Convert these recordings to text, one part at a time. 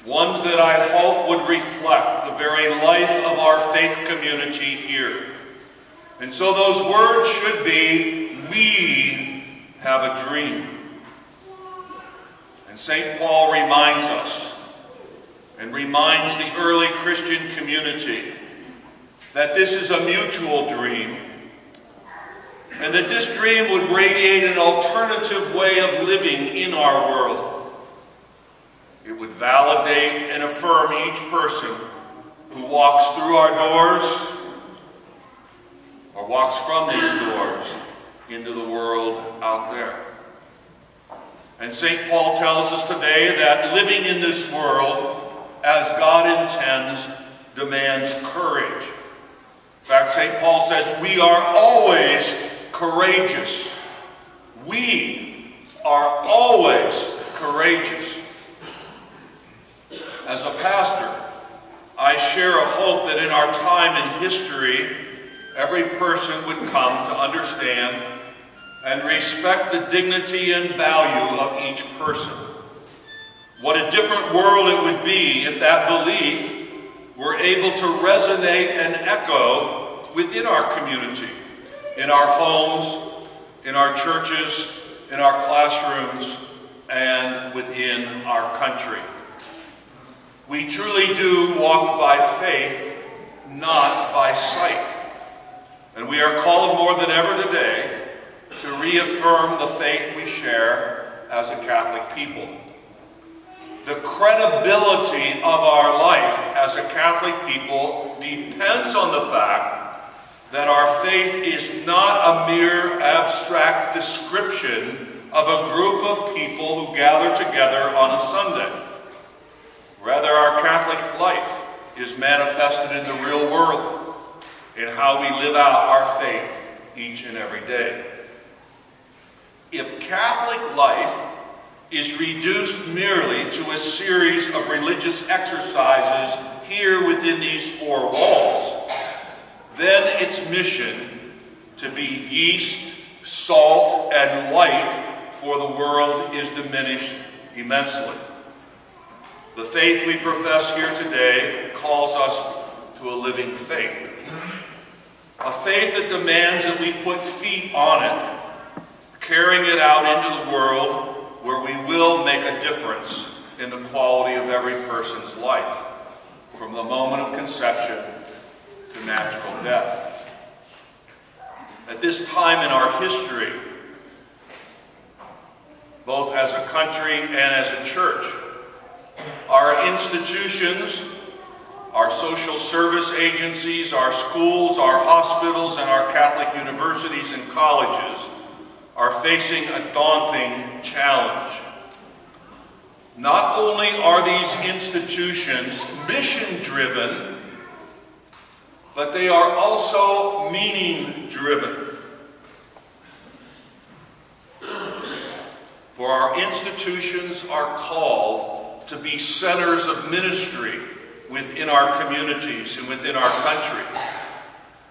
ones that I hope would reflect the very life of our faith community here. And so those words should be, we have a dream. And St. Paul reminds us, and reminds the early Christian community, that this is a mutual dream, and that this dream would radiate an alternative way of living in our world. It would validate and affirm each person who walks through our doors or walks from these doors into the world out there. And St. Paul tells us today that living in this world as God intends demands courage. In fact, St. Paul says we are always courageous. We are always courageous. As a pastor, I share a hope that in our time in history, every person would come to understand and respect the dignity and value of each person. What a different world it would be if that belief were able to resonate and echo within our community, in our homes, in our churches, in our classrooms, and within our country. We truly do walk by faith, not by sight. And we are called more than ever today to reaffirm the faith we share as a Catholic people. The credibility of our life as a Catholic people depends on the fact that our faith is not a mere abstract description of a group of people who gather together on a Sunday. Rather, our Catholic life is manifested in the real world, in how we live out our faith each and every day. If Catholic life is reduced merely to a series of religious exercises here within these four walls, then its mission to be yeast, salt, and light for the world is diminished immensely. The faith we profess here today calls us to a living faith. A faith that demands that we put feet on it, carrying it out into the world where we will make a difference in the quality of every person's life, from the moment of conception to natural death. At this time in our history, both as a country and as a church, our institutions, our social service agencies, our schools, our hospitals, and our Catholic universities and colleges are facing a daunting challenge. Not only are these institutions mission-driven, but they are also meaning-driven. For our institutions are called to be centers of ministry within our communities and within our country.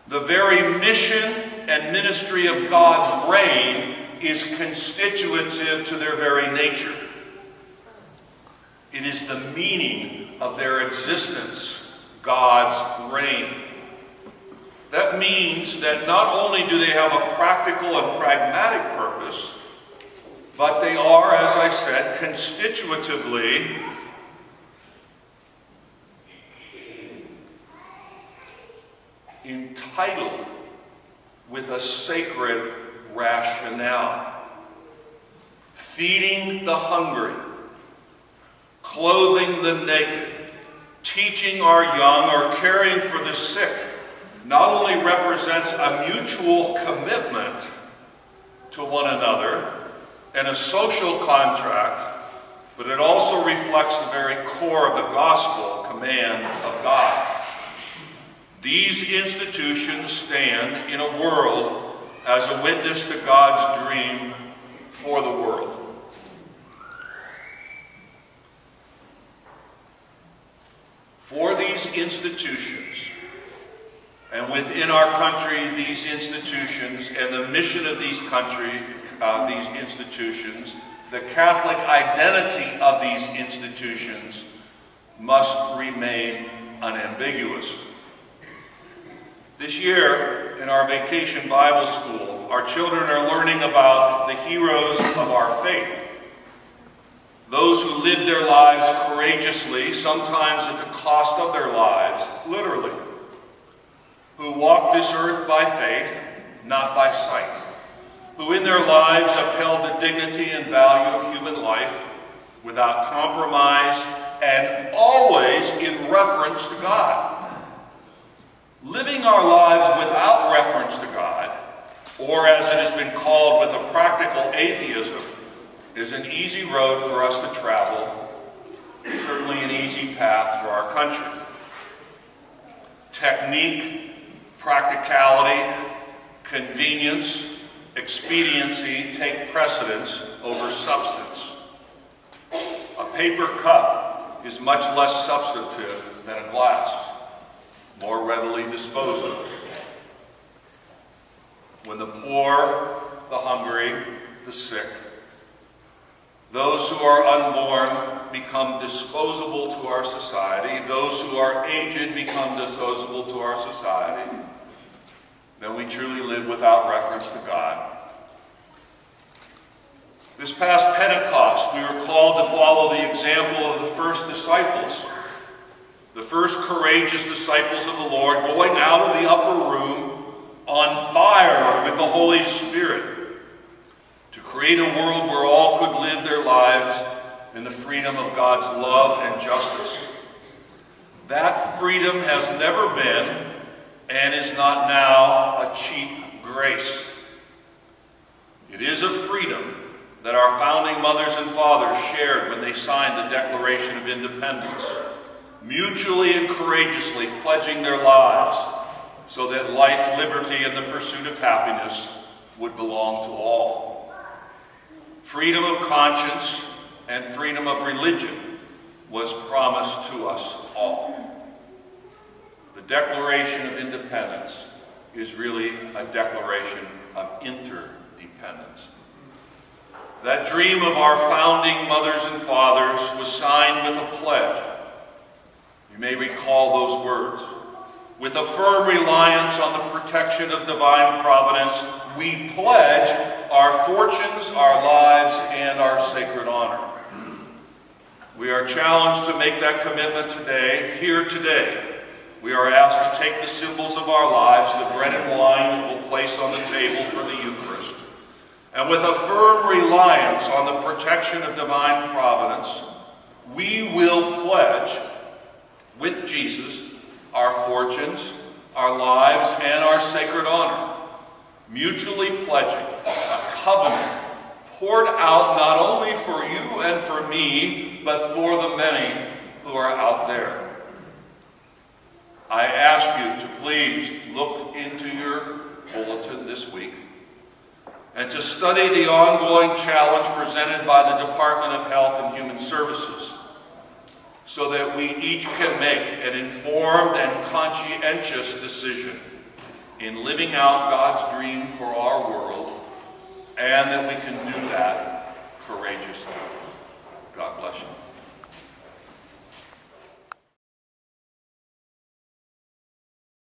The very mission and ministry of God's reign is constitutive to their very nature. It is the meaning of their existence, God's reign. That means that not only do they have a practical and pragmatic purpose, but they are, as I said, constitutively entitled with a sacred rationale. Feeding the hungry, clothing the naked, teaching our young, or caring for the sick not only represents a mutual commitment to one another and a social contract, but it also reflects the very core of the gospel command of God. These institutions stand in a world as a witness to God's dream for the world. For these institutions, and within our country, these institutions, and the mission of these institutions, the Catholic identity of these institutions, must remain unambiguous. This year, in our Vacation Bible School, our children are learning about the heroes of our faith. Those who lived their lives courageously, sometimes at the cost of their lives, literally. Who walked this earth by faith, not by sight. Who in their lives upheld the dignity and value of human life without compromise and always in reference to God. Living our lives without reference to God, or as it has been called with a practical atheism, is an easy road for us to travel, certainly an easy path for our country. Technique, practicality, convenience, expediency take precedence over substance. A paper cup is much less substantive than a glass, more readily disposed of. When the poor, the hungry, the sick, those who are unborn become disposable to our society, those who are aged become disposable to our society, then we truly live without reference to God. This past Pentecost, we were called to follow the example of the first disciples, the first courageous disciples of the Lord, going out of the upper room on fire with the Holy Spirit to create a world where all could live their lives in the freedom of God's love and justice. That freedom has never been and is not now a cheap grace. It is a freedom that our founding mothers and fathers shared when they signed the Declaration of Independence, mutually and courageously pledging their lives so that life, liberty, and the pursuit of happiness would belong to all. Freedom of conscience and freedom of religion was promised to us all. The Declaration of Independence is really a declaration of interdependence. That dream of our founding mothers and fathers was signed with a pledge. You may recall those words. With a firm reliance on the protection of divine providence, we pledge our fortunes, our lives, and our sacred honor. We are challenged to make that commitment today, here today. We are asked to take the symbols of our lives, the bread and wine that we'll place on the table for the Eucharist, and with a firm reliance on the protection of divine providence, we will pledge with Jesus our fortunes, our lives, and our sacred honor, mutually pledging a covenant poured out not only for you and for me, but for the many who are out there. I ask you to please look into your bulletin this week and to study the ongoing challenge presented by the Department of Health and Human Services, so that we each can make an informed and conscientious decision in living out God's dream for our world, and that we can do that courageously. God bless you.